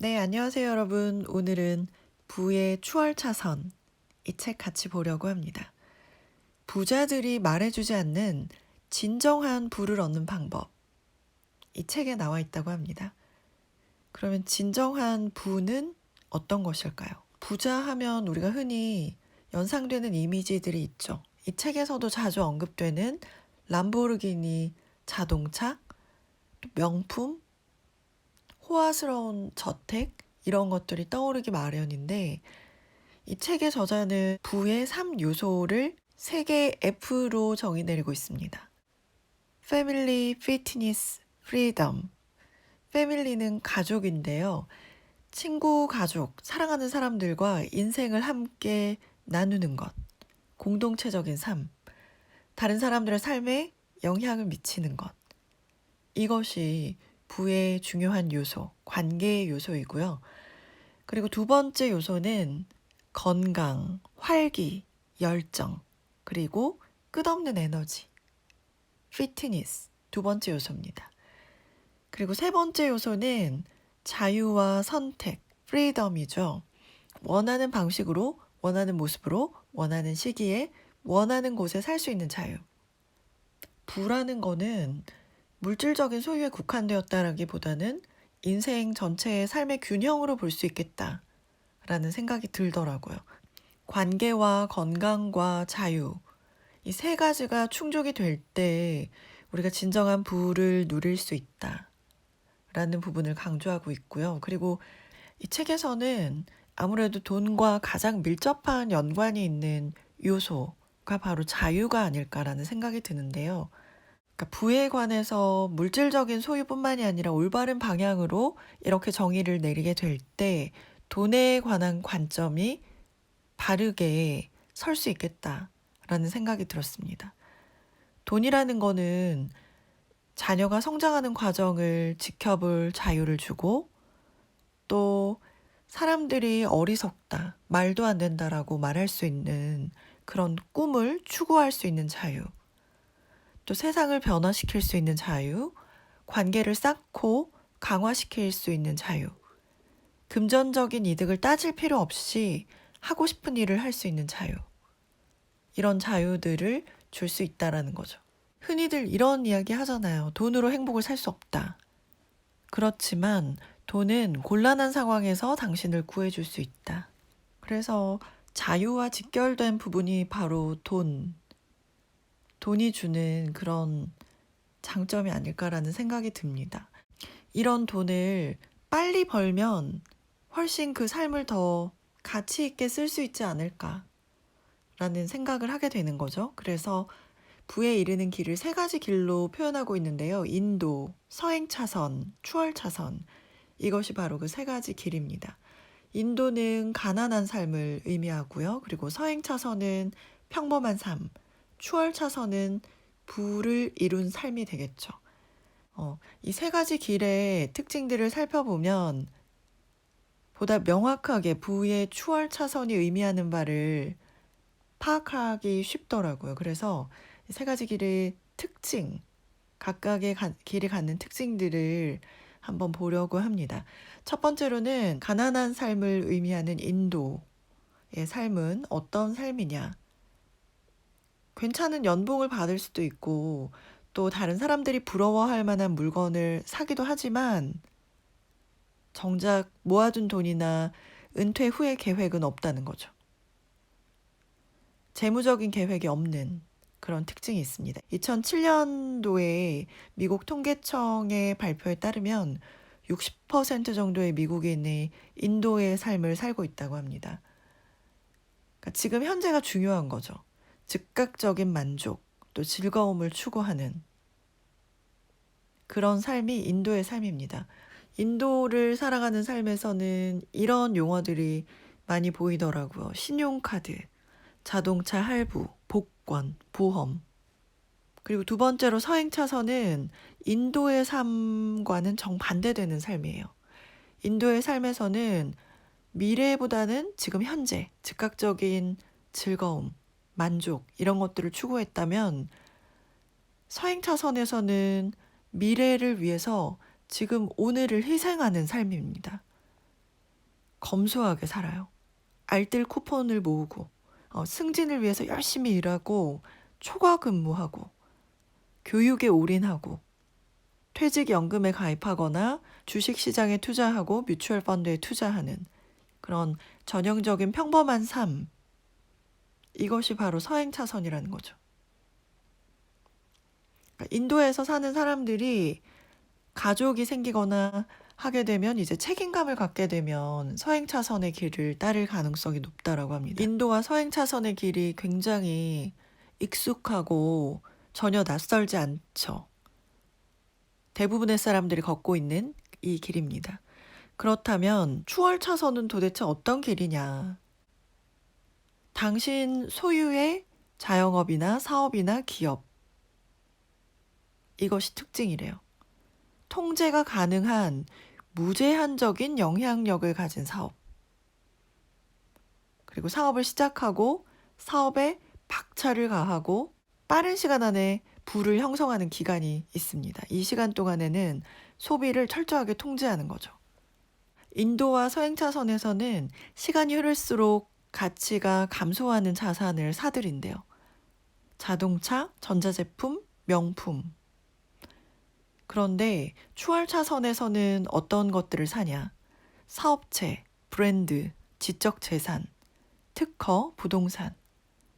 네, 안녕하세요, 여러분. 오늘은 부의 추월차선, 이 책 같이 보려고 합니다. 부자들이 말해주지 않는 진정한 부를 얻는 방법, 이 책에 나와 있다고 합니다. 그러면 진정한 부는 어떤 것일까요? 부자 하면 우리가 흔히 연상되는 이미지들이 있죠. 이 책에서도 자주 언급되는 람보르기니 자동차, 또 명품, 호화스러운 저택, 이런 것들이 떠오르기 마련인데, 이 책의 저자는 부의 3요소를 3개의 F로 정의 내리고 있습니다. Family, Fitness, Freedom. 패밀리는 가족인데요. 친구, 가족, 사랑하는 사람들과 인생을 함께 나누는 것. 공동체적인 삶. 다른 사람들의 삶에 영향을 미치는 것. 이것이 부의 중요한 요소, 관계의 요소이고요. 그리고 두 번째 요소는 건강, 활기, 열정, 그리고 끝없는 에너지, 피트니스, 두 번째 요소입니다. 그리고 세 번째 요소는 자유와 선택, 프리덤이죠. 원하는 방식으로, 원하는 모습으로, 원하는 시기에, 원하는 곳에 살 수 있는 자유. 부라는 거는 물질적인 소유에 국한되었다라기보다는 인생 전체의 삶의 균형으로 볼 수 있겠다라는 생각이 들더라고요. 관계와 건강과 자유, 이 세 가지가 충족이 될 때 우리가 진정한 부를 누릴 수 있다라는 부분을 강조하고 있고요. 그리고 이 책에서는 아무래도 돈과 가장 밀접한 연관이 있는 요소가 바로 자유가 아닐까라는 생각이 드는데요. 그러니까 부에 관해서 물질적인 소유뿐만이 아니라 올바른 방향으로 이렇게 정의를 내리게 될 때 돈에 관한 관점이 바르게 설 수 있겠다라는 생각이 들었습니다. 돈이라는 거는 자녀가 성장하는 과정을 지켜볼 자유를 주고, 또 사람들이 어리석다, 말도 안 된다라고 말할 수 있는 그런 꿈을 추구할 수 있는 자유, 또 세상을 변화시킬 수 있는 자유, 관계를 쌓고 강화시킬 수 있는 자유, 금전적인 이득을 따질 필요 없이 하고 싶은 일을 할 수 있는 자유, 이런 자유들을 줄 수 있다라는 거죠. 흔히들 이런 이야기 하잖아요. 돈으로 행복을 살 수 없다. 그렇지만 돈은 곤란한 상황에서 당신을 구해줄 수 있다. 그래서 자유와 직결된 부분이 바로 돈이 주는 그런 장점이 아닐까라는 생각이 듭니다. 이런 돈을 빨리 벌면 훨씬 그 삶을 더 가치 있게 쓸 수 있지 않을까라는 생각을 하게 되는 거죠. 그래서 부에 이르는 길을 3가지 길로 표현하고 있는데요. 인도, 서행차선, 추월차선, 이것이 바로 그 3가지 길입니다. 인도는 가난한 삶을 의미하고요. 그리고 서행차선은 평범한 삶, 추월차선은 부를 이룬 삶이 되겠죠. 이 3가지 길의 특징들을 살펴보면 보다 명확하게 부의 추월차선이 의미하는 바를 파악하기 쉽더라고요. 그래서 이 3가지 길의 특징, 각각의 길이 갖는 특징들을 한번 보려고 합니다. 첫 번째로는 가난한 삶을 의미하는 인도의 삶은 어떤 삶이냐. 괜찮은 연봉을 받을 수도 있고 또 다른 사람들이 부러워할 만한 물건을 사기도 하지만 정작 모아둔 돈이나 은퇴 후의 계획은 없다는 거죠. 재무적인 계획이 없는 그런 특징이 있습니다. 2007년도에 미국 통계청의 발표에 따르면 60% 정도의 미국인이 인도의 삶을 살고 있다고 합니다. 그러니까 지금 현재가 중요한 거죠. 즉각적인 만족, 또 즐거움을 추구하는 그런 삶이 인도의 삶입니다. 인도를 살아가는 삶에서는 이런 용어들이 많이 보이더라고요. 신용카드, 자동차 할부, 복권, 보험. 그리고 두 번째로 서행차선은 인도의 삶과는 정반대되는 삶이에요. 인도의 삶에서는 미래보다는 지금 현재, 즉각적인 즐거움, 만족, 이런 것들을 추구했다면 서행차선에서는 미래를 위해서 지금 오늘을 희생하는 삶입니다. 검소하게 살아요. 알뜰 쿠폰을 모으고 승진을 위해서 열심히 일하고 초과 근무하고 교육에 올인하고 퇴직연금에 가입하거나 주식시장에 투자하고 뮤추얼 펀드에 투자하는 그런 전형적인 평범한 삶, 이것이 바로 서행차선이라는 거죠. 그러니까 인도에서 사는 사람들이 가족이 생기거나 하게 되면 이제 책임감을 갖게 되면 서행차선의 길을 따를 가능성이 높다라고 합니다. 인도와 서행차선의 길이 굉장히 익숙하고 전혀 낯설지 않죠. 대부분의 사람들이 걷고 있는 이 길입니다. 그렇다면 추월차선은 도대체 어떤 길이냐? 당신 소유의 자영업이나 사업이나 기업, 이것이 특징이래요. 통제가 가능한 무제한적인 영향력을 가진 사업. 그리고 사업을 시작하고 사업에 박차를 가하고 빠른 시간 안에 부를 형성하는 기간이 있습니다. 이 시간 동안에는 소비를 철저하게 통제하는 거죠. 인도와 서행차선에서는 시간이 흐를수록 가치가 감소하는 자산을 사들인대요. 자동차, 전자제품, 명품. 그런데 추월차선에서는 어떤 것들을 사냐? 사업체, 브랜드, 지적재산, 특허, 부동산.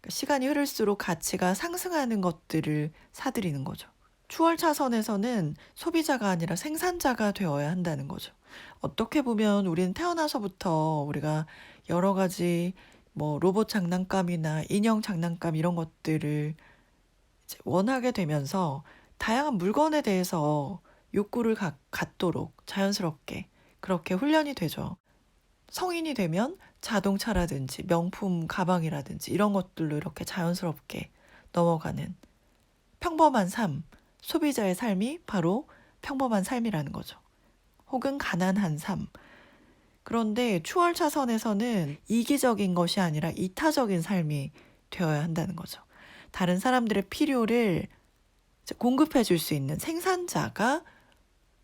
그러니까 시간이 흐를수록 가치가 상승하는 것들을 사들이는 거죠. 추월차선에서는 소비자가 아니라 생산자가 되어야 한다는 거죠. 어떻게 보면 우리는 태어나서부터 우리가 여러 가지 로봇 장난감이나 인형 장난감 이런 것들을 이제 원하게 되면서 다양한 물건에 대해서 욕구를 갖도록 자연스럽게 그렇게 훈련이 되죠. 성인이 되면 자동차라든지 명품 가방이라든지 이런 것들로 이렇게 자연스럽게 넘어가는 평범한 삶, 소비자의 삶이 바로 평범한 삶이라는 거죠. 혹은 가난한 삶. 그런데 추월차선에서는 이기적인 것이 아니라 이타적인 삶이 되어야 한다는 거죠. 다른 사람들의 필요를 공급해 줄 수 있는 생산자가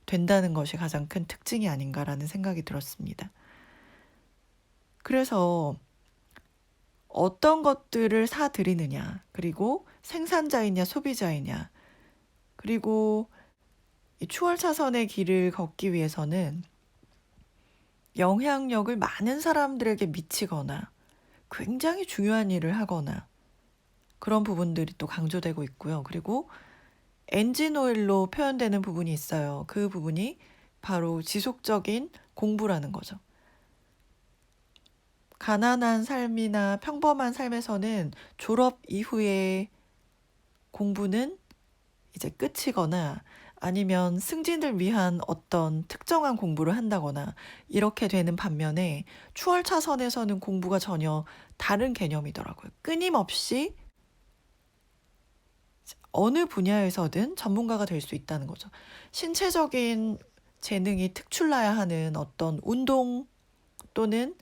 된다는 것이 가장 큰 특징이 아닌가라는 생각이 들었습니다. 그래서 어떤 것들을 사들이느냐, 그리고 생산자이냐 소비자이냐, 그리고 이 추월차선의 길을 걷기 위해서는 영향력을 많은 사람들에게 미치거나 굉장히 중요한 일을 하거나 그런 부분들이 또 강조되고 있고요. 그리고 엔진 오일로 표현되는 부분이 있어요. 그 부분이 바로 지속적인 공부라는 거죠. 가난한 삶이나 평범한 삶에서는 졸업 이후의 공부는 이제 끝이거나 아니면 승진을 위한 어떤 특정한 공부를 한다거나 이렇게 되는 반면에 추월차선에서는 공부가 전혀 다른 개념이더라고요. 끊임없이 어느 분야에서든 전문가가 될 수 있다는 거죠. 신체적인 재능이 특출나야 하는 어떤 운동 또는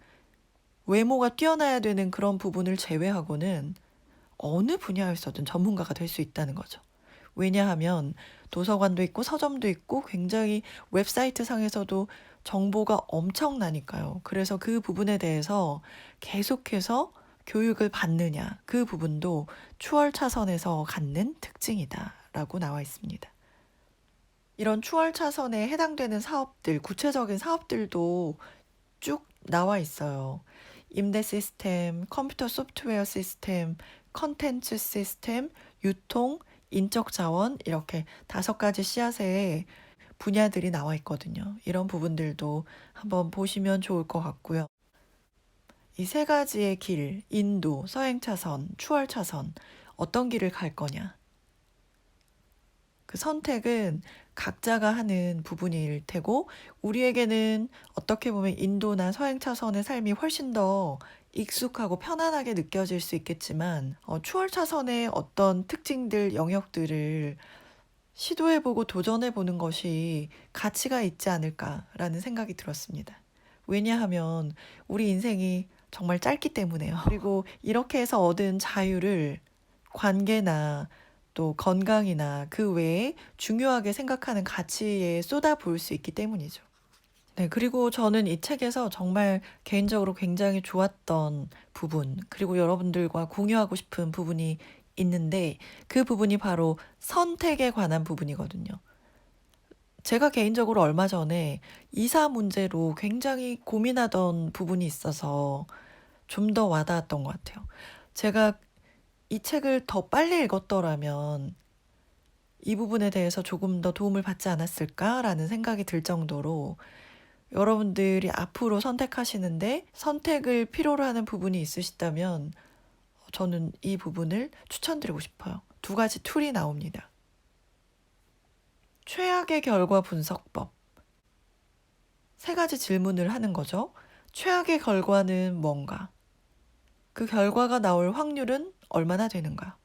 외모가 뛰어나야 되는 그런 부분을 제외하고는 어느 분야에서든 전문가가 될 수 있다는 거죠. 왜냐하면 도서관도 있고 서점도 있고 굉장히 웹사이트 상에서도 정보가 엄청나니까요. 그래서 그 부분에 대해서 계속해서 교육을 받느냐, 그 부분도 추월차선에서 갖는 특징이다라고 나와 있습니다. 이런 추월차선에 해당되는 사업들, 구체적인 사업들도 쭉 나와 있어요. 임대 시스템, 컴퓨터 소프트웨어 시스템, 컨텐츠 시스템, 유통, 인적 자원 이렇게 5가지 씨앗의 분야들이 나와 있거든요. 이런 부분들도 한번 보시면 좋을 것 같고요. 이 3가지의 길, 인도, 서행차선, 추월차선, 어떤 길을 갈 거냐. 그 선택은 각자가 하는 부분일 테고 우리에게는 어떻게 보면 인도나 서행차선의 삶이 훨씬 더 익숙하고 편안하게 느껴질 수 있겠지만 추월차선의 어떤 특징들, 영역들을 시도해보고 도전해보는 것이 가치가 있지 않을까라는 생각이 들었습니다. 왜냐하면 우리 인생이 정말 짧기 때문에요. 그리고 이렇게 해서 얻은 자유를 관계나 또 건강이나 그 외에 중요하게 생각하는 가치에 쏟아부을 수 있기 때문이죠. 네, 그리고 저는 이 책에서 정말 개인적으로 굉장히 좋았던 부분, 그리고 여러분들과 공유하고 싶은 부분이 있는데 그 부분이 바로 선택에 관한 부분이거든요. 제가 개인적으로 얼마 전에 이사 문제로 굉장히 고민하던 부분이 있어서 좀 더 와닿았던 것 같아요. 제가 이 책을 더 빨리 읽었더라면 이 부분에 대해서 조금 더 도움을 받지 않았을까라는 생각이 들 정도로 여러분들이 앞으로 선택하시는데 선택을 필요로 하는 부분이 있으시다면 저는 이 부분을 추천드리고 싶어요. 두 가지 툴이 나옵니다. 최악의 결과 분석법. 세 가지 질문을 하는 거죠. 최악의 결과는 뭔가? 그 결과가 나올 확률은 얼마나 되는가?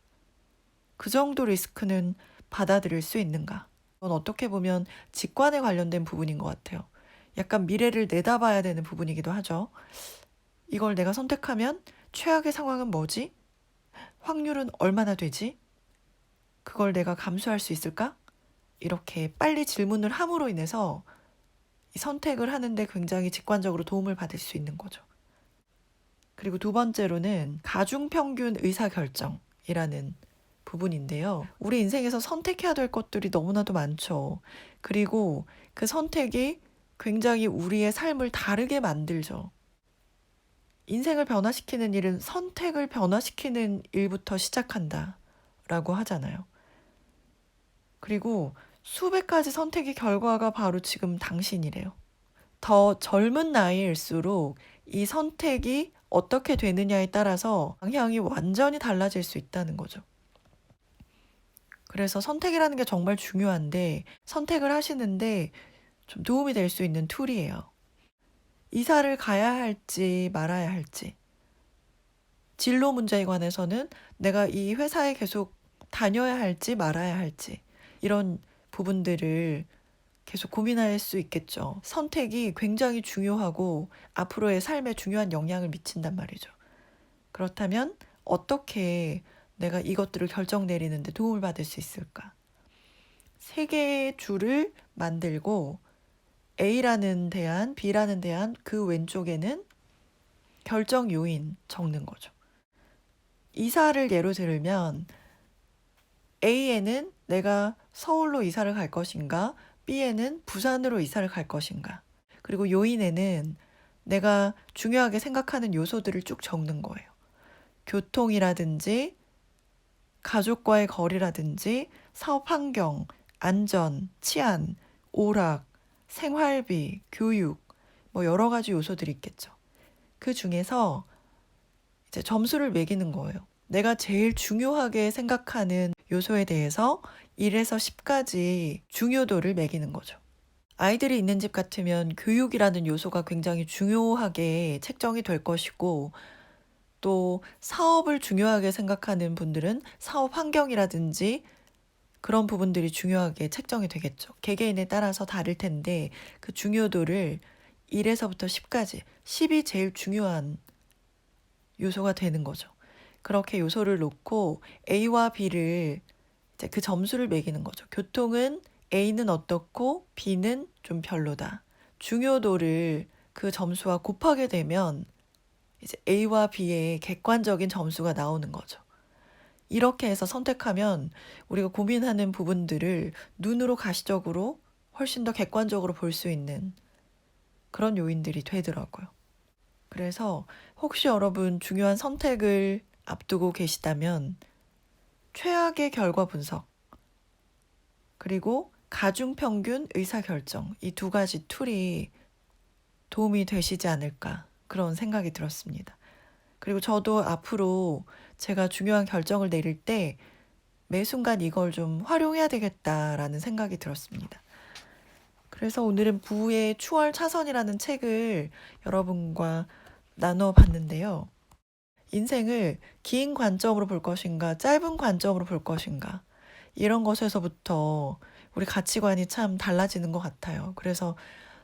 그 정도 리스크는 받아들일 수 있는가? 이건 어떻게 보면 직관에 관련된 부분인 것 같아요. 약간 미래를 내다봐야 되는 부분이기도 하죠. 이걸 내가 선택하면 최악의 상황은 뭐지? 확률은 얼마나 되지? 그걸 내가 감수할 수 있을까? 이렇게 빨리 질문을 함으로 인해서 이 선택을 하는데 굉장히 직관적으로 도움을 받을 수 있는 거죠. 그리고 두 번째로는 가중평균 의사결정이라는 부분인데요. 우리 인생에서 선택해야 될 것들이 너무나도 많죠. 그리고 그 선택이 굉장히 우리의 삶을 다르게 만들죠. 인생을 변화시키는 일은 선택을 변화시키는 일부터 시작한다 라고 하잖아요. 그리고 수백 가지 선택의 결과가 바로 지금 당신이래요. 더 젊은 나이일수록 이 선택이 어떻게 되느냐에 따라서 방향이 완전히 달라질 수 있다는 거죠. 그래서 선택이라는 게 정말 중요한데 선택을 하시는데 좀 도움이 될 수 있는 툴이에요. 이사를 가야 할지 말아야 할지. 진로 문제에 관해서는 내가 이 회사에 계속 다녀야 할지 말아야 할지. 이런 부분들을 계속 고민할 수 있겠죠. 선택이 굉장히 중요하고 앞으로의 삶에 중요한 영향을 미친단 말이죠. 그렇다면 어떻게 내가 이것들을 결정 내리는데 도움을 받을 수 있을까? 세 개의 줄을 만들고 A라는 대안, B라는 대안, 그 왼쪽에는 결정 요인 적는 거죠. 이사를 예로 들면 A에는 내가 서울로 이사를 갈 것인가, B에는 부산으로 이사를 갈 것인가, 그리고 요인에는 내가 중요하게 생각하는 요소들을 쭉 적는 거예요. 교통이라든지 가족과의 거리라든지 사업 환경, 안전, 치안, 오락, 생활비, 교육, 뭐 여러 가지 요소들이 있겠죠. 그 중에서 이제 점수를 매기는 거예요. 내가 제일 중요하게 생각하는 요소에 대해서 1에서 10까지 중요도를 매기는 거죠. 아이들이 있는 집 같으면 교육이라는 요소가 굉장히 중요하게 책정이 될 것이고 또 사업을 중요하게 생각하는 분들은 사업 환경이라든지 그런 부분들이 중요하게 책정이 되겠죠. 개개인에 따라서 다를 텐데 그 중요도를 1에서부터 10까지 10이 제일 중요한 요소가 되는 거죠. 그렇게 요소를 놓고 A와 B를 이제 그 점수를 매기는 거죠. 교통은 A는 어떻고 B는 좀 별로다. 중요도를 그 점수와 곱하게 되면 이제 A와 B의 객관적인 점수가 나오는 거죠. 이렇게 해서 선택하면 우리가 고민하는 부분들을 눈으로 가시적으로 훨씬 더 객관적으로 볼 수 있는 그런 요인들이 되더라고요. 그래서 혹시 여러분 중요한 선택을 앞두고 계시다면 최악의 결과 분석 그리고 가중평균 의사결정 이 두 가지 툴이 도움이 되시지 않을까 그런 생각이 들었습니다. 그리고 저도 앞으로 제가 중요한 결정을 내릴 때 매 순간 이걸 좀 활용해야 되겠다라는 생각이 들었습니다. 그래서 오늘은 부의 추월 차선이라는 책을 여러분과 나눠 봤는데요. 인생을 긴 관점으로 볼 것인가, 짧은 관점으로 볼 것인가, 이런 것에서부터 우리 가치관이 참 달라지는 것 같아요. 그래서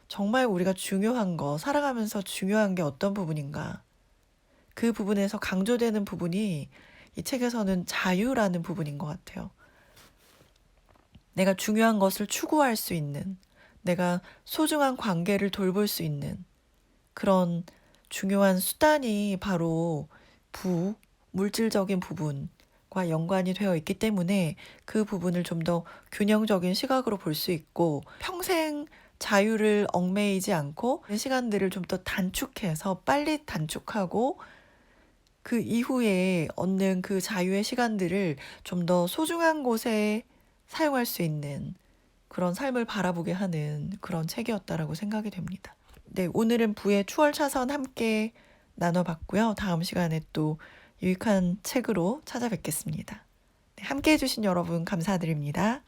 정말 우리가 중요한 거, 살아가면서 중요한 게 어떤 부분인가, 그 부분에서 강조되는 부분이 이 책에서는 자유라는 부분인 것 같아요. 내가 중요한 것을 추구할 수 있는, 내가 소중한 관계를 돌볼 수 있는 그런 중요한 수단이 바로 물질적인 부분과 연관이 되어 있기 때문에 그 부분을 좀 더 균형적인 시각으로 볼 수 있고 평생 자유를 얽매이지 않고 시간들을 좀 더 단축해서 빨리 단축하고 그 이후에 얻는 그 자유의 시간들을 좀 더 소중한 곳에 사용할 수 있는 그런 삶을 바라보게 하는 그런 책이었다라고 생각이 됩니다. 네, 오늘은 부의 추월차선 함께 나눠봤고요. 다음 시간에 또 유익한 책으로 찾아뵙겠습니다. 네, 함께 해주신 여러분 감사드립니다.